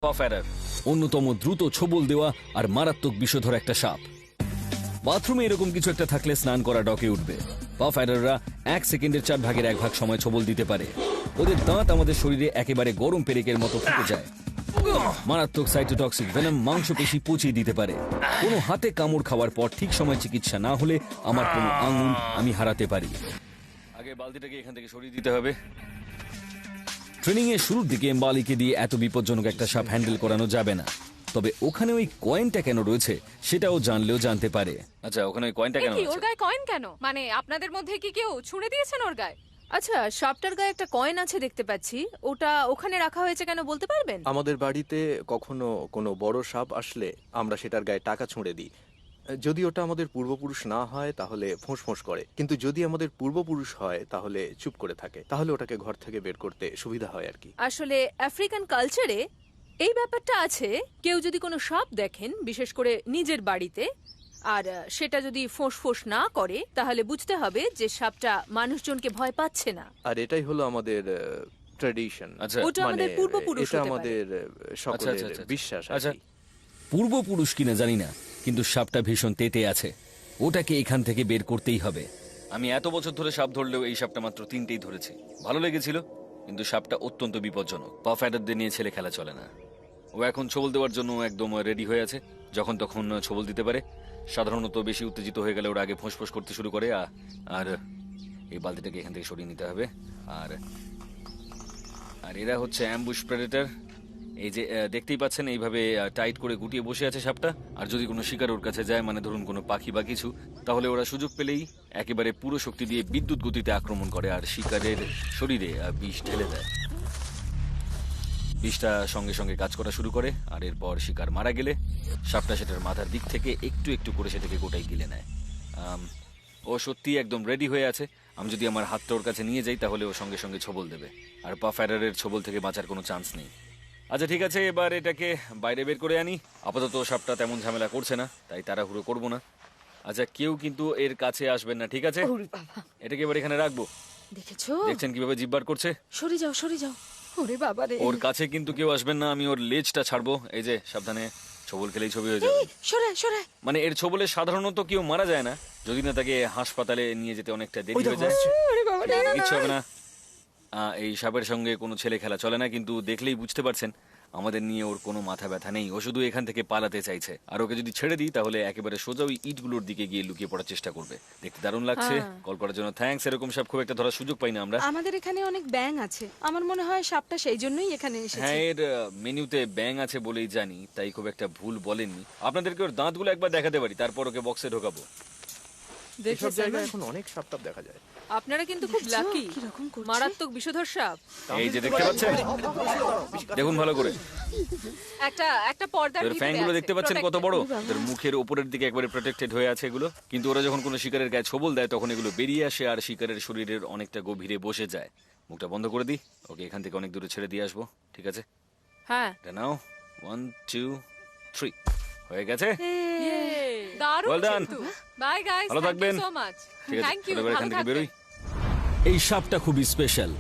পাফাডার, অন্যতম দ্রুত ছোবল দেওয়া আর মারাত্মক বিষধর একটা সাপ। বাথরুমে এরকম কিছু একটা থাকলে স্নান করা ডকে উঠবে। পাফাডাররা 1 সেকেন্ডের 4/1 সময় ছোবল দিতে পারে। ওদের দাঁত আমাদের শরীরে একেবারে গরম পেরেকের মতো ফুটে যায়। মারাত্মক সাইটোটক্সিক ভেনম মাংসপেশি পচিয়ে দিতে পারে। কোনো হাতে কামড় খাওয়ার পর ঠিক সময় চিকিৎসা না হলে আমার কোনো আঙুল আমি হারাতে পারি। আগে বালতিটাকে এখান থেকে সরিয়ে দিতে হবে। ট্রেনিং এর শুরুর দিকে এমবালিকে দিয়ে এত বিপজ্জনক একটা সাপ হ্যান্ডেল করানো যাবে না। তবে ওখানে ওই কয়েনটা কেন রয়েছে সেটাও জানলেও জানতে পারে। আচ্ছা, ওখানে ওই কয়েনটা কেন ওর আছে? গায়ে কয়েন কেন? মানে আপনাদের মধ্যে কি কেউ ছুঁড়ে দিয়েছেন ওর গায়ে? আচ্ছা, সাপটার গায়ে একটা কয়েন আছে দেখতে পাচ্ছি, ওটা ওখানে রাখা হয়েছে কেন বলতে পারবেন? আমাদের বাড়িতে কখনো কোনো বড় সাপ আসলে আমরা সেটার গায়ে টাকা ছুঁড়ে দিই। যদি ওটা আমাদের পূর্বপুরুষ না হয় তাহলে ফোঁস করে, কিন্তু যদি আমাদের পূর্বপুরুষ হয় তাহলে চুপ করে থাকে। তাহলে ওটাকে ঘর থেকে বের করতে সুবিধা হয় আর কি। আসলে আফ্রিকান কালচারে এই ব্যাপারটা আছে, কেউ যদি কোনো সাপ দেখেন, বিশেষ করে নিজের বাড়িতে, আর সেটা যদি ফোঁস না করে, তাহলে বুঝতে হবে যে সাপটা মানুষজনকে ভয় পাচ্ছে না। আর এটাই হলো আমাদের ট্র্যাডিশন। আচ্ছা, ওটা আমাদের পূর্বপুরুষ এটা হতে পারে। আমাদের সকলের আচ্ছা। বিশ্বাস। আচ্ছা, পূর্বপুরুষ কিনা জানি না, কিন্তু সাপটা ভীষণ তেতে আছে। ওটাকে এখান থেকে বের করতেই হবে। আমি এত বছর ধরে সাপ ধরলেও এই সাপটা মাত্র 3টেই ধরেছি। ভালো লেগেছিল, কিন্তু সাপটা অত্যন্ত বিপজ্জনক। পাফাডারদের নিয়ে ছেলে খেলা চলে না। ও এখন ছোবল দেওয়ার জন্য একদম রেডি হয়ে আছে। যখন তখন ছোবল দিতে পারে। সাধারণত বেশি উত্তেজিত হয়ে গেলে ওরা আগে ফোঁস করতে শুরু করে। আর এই বালতিটাকে এখান থেকে সরিয়ে নিতে হবে। আর এরা হচ্ছে অ্যাম্বুশ প্রেডেটর। এই যে দেখতেই পাচ্ছেন, এইভাবে টাইট করে গুটিয়ে বসে আছে সাপটা। আর যদি কোনো শিকার ওর কাছে যায়, মানে ধরুন কোনো পাখি বা কিছু, তাহলে ওরা সুযোগ পেলেই একেবারে পুরো শক্তি দিয়ে বিদ্যুৎ গতিতে আক্রমণ করে আর শিকারের শরীরে বিষ ঢেলে দেয়। বিষটা সঙ্গে সঙ্গে কাজ করা শুরু করে। আর এরপর শিকার মারা গেলে সাপটা সেটার মাথার দিক থেকে একটু একটু করে সেটাকে গোটাই গিলে নেয়। ও সত্যি একদম রেডি হয়ে আছে। আমি যদি আমার হাতটা ওর কাছে নিয়ে যাই তাহলে ও সঙ্গে সঙ্গে ছোবল দেবে। আর পাফাডারের ছোবল থেকে বাঁচার কোনো চান্স নেই। আচ্ছা ঠিক আছে, এবার এটাকে বাইরে বের করে আনি। আপাতত সাপটা তেমন ঝামেলা করছে না, তাই তাড়াহুড়ো করবো না। আচ্ছা, কেউ কিন্তু এর কাছে আসবেন না, ঠিক আছে? এটাকে এবার এখানে রাখবো। দেখেছো? দেখছেন কিভাবে জিব্বার করছে? সরে যাও। ওরে বাবা রে। ওর কাছে কিন্তু কেউ আসবেন না। আমি ওর লেজটা ছাড়বো। এই যে সাবধানে, ছোবল খেলেই ছবি হয়ে যাবে। সরাই। মানে এর ছোবলে সাধারণত কেউ মারা যায় না, যদি না তাকে হাসপাতালে নিয়ে যেতে অনেকটা দেরি হয়ে যায়। ওরে বাবা রে। কিচ্ছু হবে না। এই সাপের সঙ্গে কোনো ছেলে খেলা চলে না, কিন্তু দেখলেই বুঝতে পারছেন আমাদের নিয়ে ওর কোনো মাথা ব্যথা নেই। ও শুধু এখান থেকে পালাতে চাইছে। আর ওকে যদি ছেড়ে দিই তাহলে একেবারে সোজা ওই ইটগুলোর দিকে গিয়ে লুকিয়ে পড়ার চেষ্টা করবে। দেখতে দারুণ লাগছে। কল করার জন্য থ্যাঙ্কস। এরকম সাপ খুব একটা ধরার সুযোগ পাই না আমরা। আমাদের এখানে অনেক ব্যাঙ আছে, আমার মনে হয় সাপটা সেই জন্যই এখানে এসেছে। হ্যাঁ, এর মেনুতে ব্যাং আছে বলেই জানি, তাই খুব একটা ভুল বলেননি। আপনাদেরকে ওর দাঁতগুলো একবার দেখাতে পারি, তারপর ওকে বক্সে ঢোকাবো। এসব জায়গায় এখন অনেক সাপ টাপ দেখা যায়। আপনারা কিন্তু খুব লাকি। কিরকম করছে? মারাত্মক বিষধর সাপ। এই যে দেখতে পাচ্ছেন, দেখুন ভালো করে। একটা পর্দার এর ভিতরে ফ্যাংগুলো আছে, দেখতে পাচ্ছেন কত protected। বড়? ওদের মুখের উপরের দিকে একবারে প্রোটেক্টেড হয়ে আছে এগুলো। কিন্তু ওরা যখন কোনো শিকারের গায়ে ছোবল দেয় তখন এগুলো বেরিয়ে আসে আর শিকারের শরীরের অনেকটা গভীরে বসে যায়। মুখটা বন্ধ করে দিই, ওকে এখান থেকে অনেক দূরে ছেড়ে দিয়ে আসবো, ঠিক আছে? হ্যাঁ, এটা নাও। 1 2 3 হয়ে গেছে। দারুণ Well done. কিন্তু। বাই গাইস, ভালো থ্যাংক ইউ থাকবেন। So much. ঠিক আছে, থ্যাংক ইউ, তাহলে এবার এখান ভালো থেকে বেরোই। থাকবেন। এই সাপটা খুবই স্পেশাল।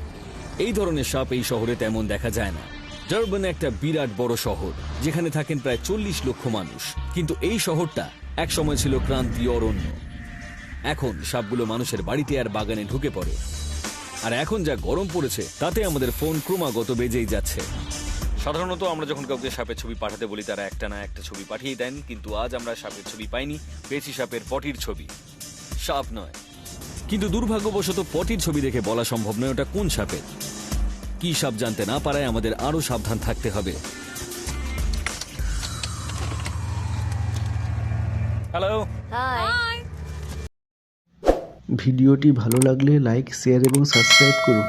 এই ধরনের সাপ এই শহরে তেমন দেখা যায় না। ডারবান একটা বিরাট বড় শহর, যেখানে থাকেন প্রায় 40 লক্ষ মানুষ। কিন্তু এই শহরটা একসময় ছিল ক্রান্তীয় অরণ্য। এখন সাপগুলো মানুষের বাড়িতে আর বাগানে ঢুকে পড়ে। আর এখন যা গরম পড়েছে তাতে আমাদের ফোন ক্রমাগত বেজেই যাচ্ছে। সাধারণত আমরা যখন কাউকে সাপের ছবি পাঠাতে বলি তারা একটা না একটা ছবি পাঠিয়ে দেন, কিন্তু আজ আমরা সাপের ছবি পাইনি, পেয়েছি সাপের পটির ছবি। সাপ নয়, কিন্তু দুর্ভাগ্যবশত পটির ছবি দেখে বলা সম্ভব নয় ওটা কোন সাপের। কি সাপ জানতে না পারায় আমাদের আরো সাবধান থাকতে হবে। Hello, hi. ভিডিওটি ভালো লাগলে লাইক, শেয়ার এবং সাবস্ক্রাইব করুন।